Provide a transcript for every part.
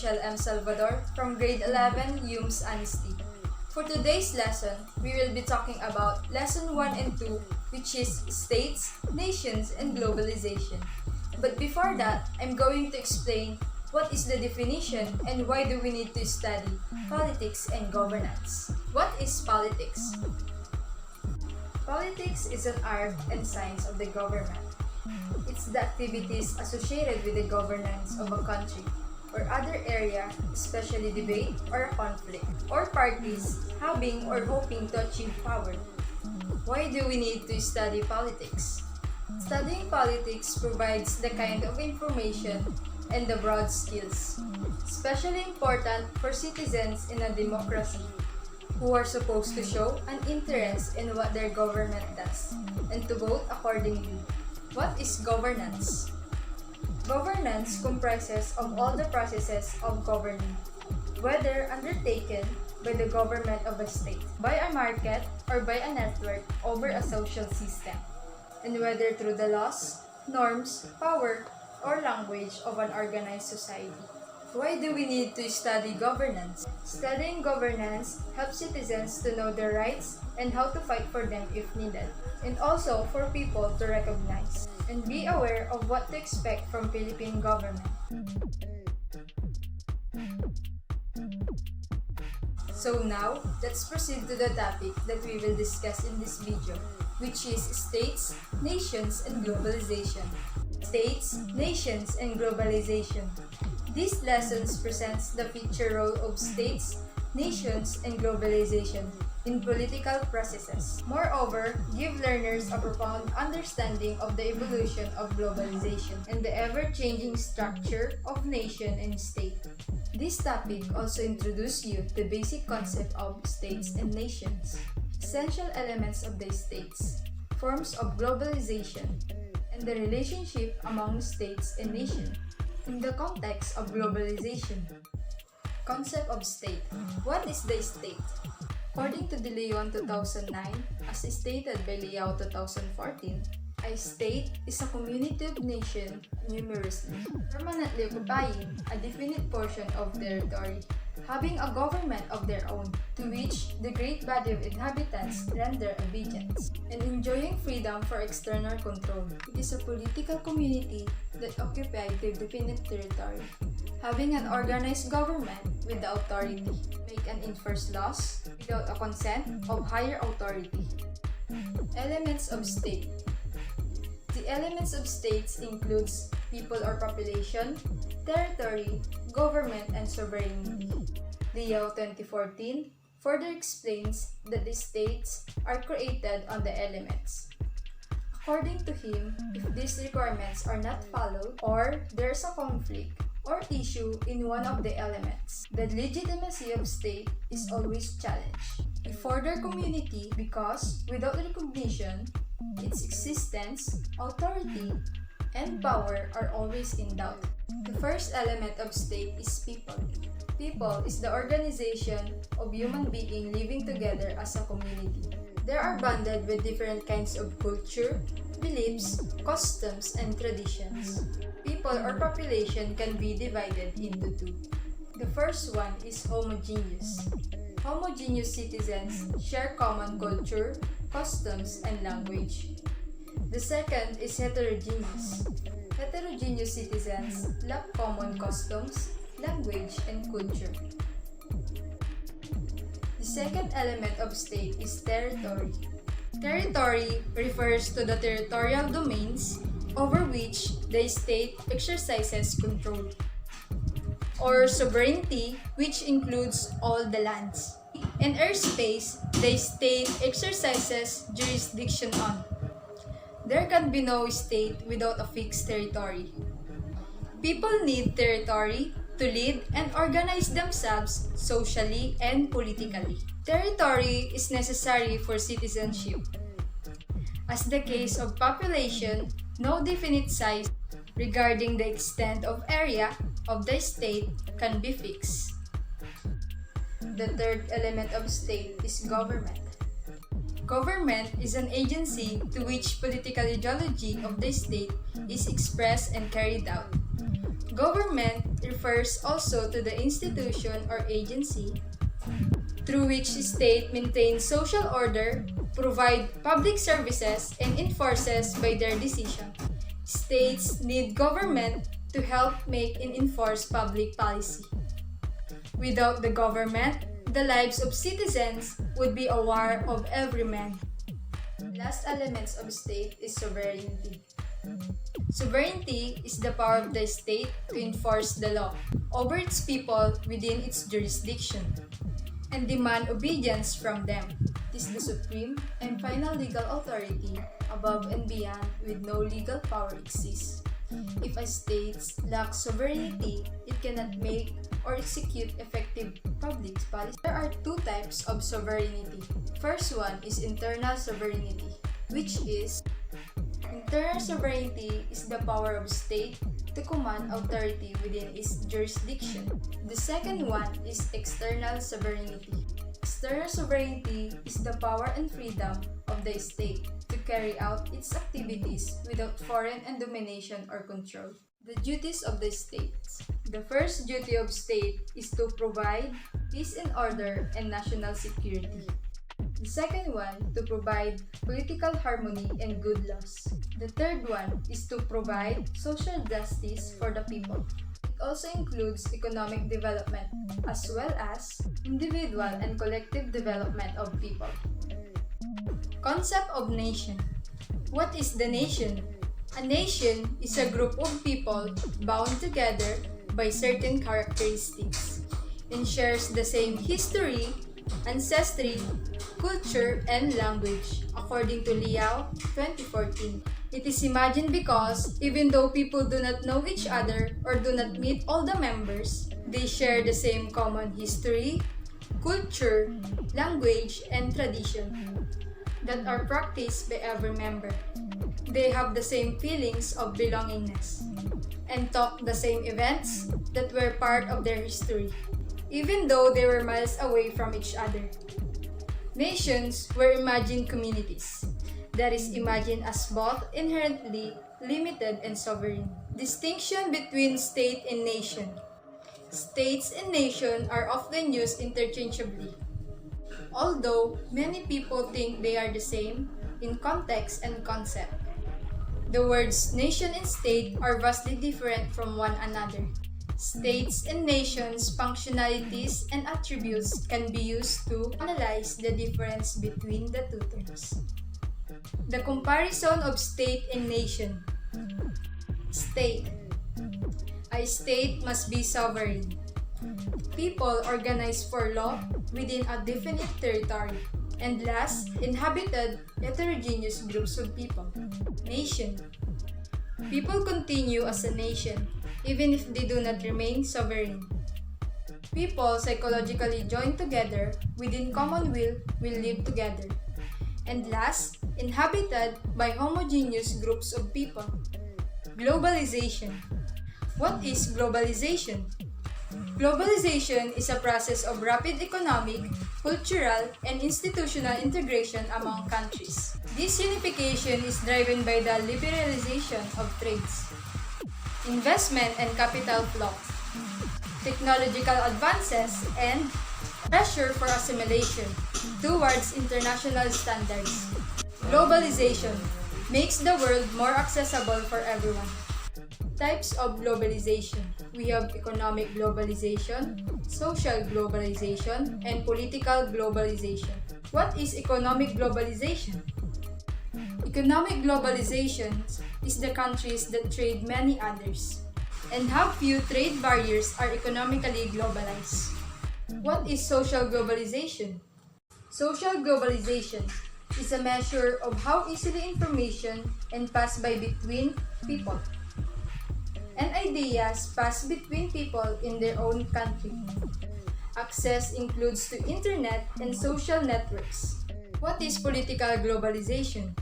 Michelle M. Salvador from grade 11 Hume's Honesty. For today's lesson, we will be talking about lesson 1 and 2, which is states, nations, and globalization. But before that, I'm going to explain what is the definition and why do we need to study politics and governance. What is politics? Politics is an art and science of the government. It's the activities associated with the governance of a country or other area, especially debate or a conflict, or parties having or hoping to achieve power. Why do we need to study politics? Studying politics provides the kind of information and the broad skills, especially important for citizens in a democracy who are supposed to show an interest in what their government does and to vote accordingly. What is governance? Governance comprises of all the processes of governing, whether undertaken by the government of a state, by a market, or by a network over a social system, and whether through the laws, norms, power, or language of an organized society. Why do we need to study governance? Studying governance helps citizens to know their rights and how to fight for them if needed, and also for people to recognize and be aware of what to expect from Philippine government. So now, let's proceed to the topic that we will discuss in this video, which is states, nations, and globalization. States, nations, and globalization. These lessons presents the future role of states, nations, and globalization in political processes. Moreover, give learners a profound understanding of the evolution of globalization and the ever-changing structure of nation and state. This topic also introduces you the basic concept of states and nations, essential elements of the states, forms of globalization, and the relationship among states and nations. In the context of globalization, concept of state. What is the state? According to De Leon 2009, as stated by Liao 2014, a state is a community of nations numerously, permanently occupying a definite portion of territory, having a government of their own, to which the great body of inhabitants render obedience, and enjoying freedom for external control. It is a political community that occupies the definite territory, having an organized government with the authority, make and enforce laws without a consent of higher authority. Elements of state. The elements of states includes people or population, territory, government, and sovereignty. Liao 2014 further explains that the states are created on the elements. According to him, if these requirements are not followed or there's a conflict or issue in one of the elements, the legitimacy of state is always challenged. A further community because without recognition, its existence, authority, and power are always in doubt. The first element of state is people. People is the organization of human beings living together as a community. They are bonded with different kinds of culture, beliefs, customs, and traditions. People or population can be divided into two. The first one is homogeneous. Homogeneous citizens share common culture, customs, and language. The second is heterogeneous. Heterogeneous citizens lack common customs, language, and culture. The second element of state is territory. Territory refers to the territorial domains over which the state exercises control, or sovereignty, which includes all the lands, and airspace the state exercises jurisdiction on. There can be no state without a fixed territory. People need territory to lead and organize themselves socially and politically. Territory is necessary for citizenship. As the case of population, no definite size regarding the extent of area of the state can be fixed. The third element of state is government. Government is an agency to which political ideology of the state is expressed and carried out. Government refers also to the institution or agency through which state maintains social order, provide public services, and enforces by their decision. States need government to help make and enforce public policy. Without the government, the lives of citizens would be a war of every man. Last elements of state is sovereignty. Sovereignty is the power of the state to enforce the law over its people within its jurisdiction and demand obedience from them. It is the supreme and final legal authority above and beyond with no legal power exists. If a state lacks sovereignty, it cannot make or execute effective public policy. There are two types of sovereignty. First one is internal sovereignty, which is internal sovereignty is the power of state to command authority within its jurisdiction. The second one is external sovereignty. External sovereignty is the power and freedom of the state to carry out its activities without foreign domination or control. The duties of the states. The first duty of state is to provide peace and order and national security. The second one, to provide political harmony and good laws. The third one is to provide social justice for the people. It also includes economic development as well as individual and collective development of people. Concept of nation. What is the nation? A nation is a group of people bound together by certain characteristics and shares the same history, ancestry, culture, and language, according to Liao 2014. It is imagined because even though people do not know each other or do not meet all the members, they share the same common history, culture, language, and tradition that are practiced by every member. They have the same feelings of belongingness and talk the same events that were part of their history, even though they were miles away from each other. Nations were imagined communities, that is imagined as both inherently limited and sovereign. Distinction between state and nation. States and nation are often used interchangeably, although many people think they are the same in context and concept. The words nation and state are vastly different from one another. States and nations' functionalities and attributes can be used to analyze the difference between the two terms. The comparison of state and nation. State. A state must be sovereign. People organized for law within a definite territory. And last, inhabited heterogeneous groups of people. Nation. People continue as a nation, even if they do not remain sovereign. People psychologically join together within common will live together. And last, inhabited by homogeneous groups of people. Globalization. What is globalization? Globalization is a process of rapid economic, cultural, and institutional integration among countries. This unification is driven by the liberalization of trades, investment and capital flow, technological advances, and pressure for assimilation towards international standards. Globalization makes the world more accessible for everyone. Types of globalization. We have economic globalization, social globalization, and political globalization. What is economic globalization? Economic globalization is the countries that trade many others and have few trade barriers are economically globalized. What is social globalization? Social globalization is a measure of how easily information can pass by between people and ideas pass between people in their own country. Access includes to internet and social networks. What is political globalization?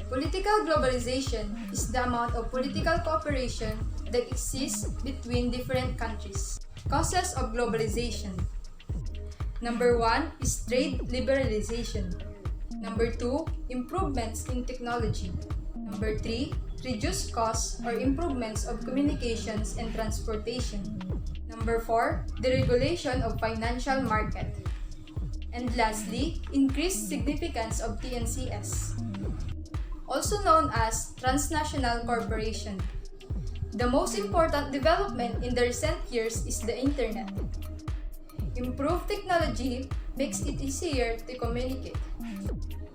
Political globalization is the amount of political cooperation that exists between different countries. Causes of globalization. Number 1 is trade liberalization. Number 2, improvements in technology. Number 3, reduce costs or improvements of communications and transportation. Number 4, deregulation of financial market. And lastly, increased significance of TNCS, also known as transnational corporation. The most important development in the recent years is the internet. Improved technology makes it easier to communicate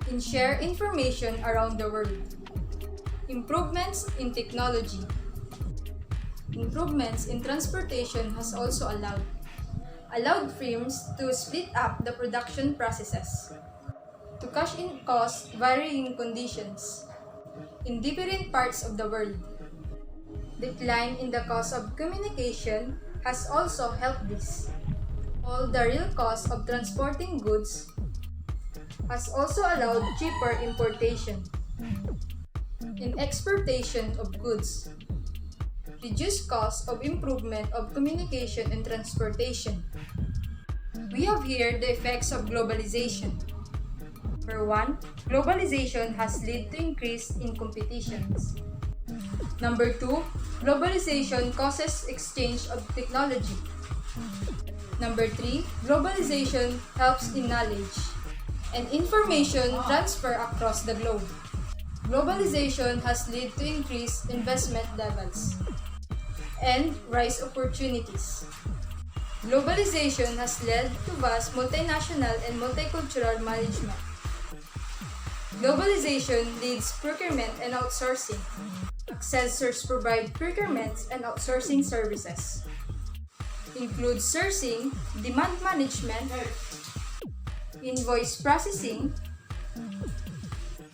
and share information around the world. Improvements in technology. Improvements in transportation has also allowed firms to split up the production processes, to cash in cost varying conditions in different parts of the world. Decline in the cost of communication has also helped this. All the real cost of transporting goods has also allowed cheaper importation and exportation of goods, reduced cost of improvement of communication and transportation. We have here the effects of globalization. For one, globalization has led to increase in competitions. Number 2, globalization causes exchange of technology. Number 3, globalization helps in knowledge and information transfer across the globe. Globalization has led to increased investment levels and rise opportunities. Globalization has led to vast multinational and multicultural management. Globalization leads procurement and outsourcing. Accessors provide procurement and outsourcing services. Includes sourcing, demand management, invoice processing,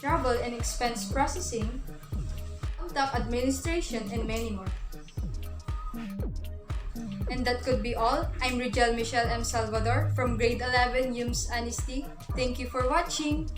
travel and expense processing, contact administration, and many more. And that could be all. I'm Rigel Michelle M. Salvador from Grade 11 UMS Honesty. Thank you for watching.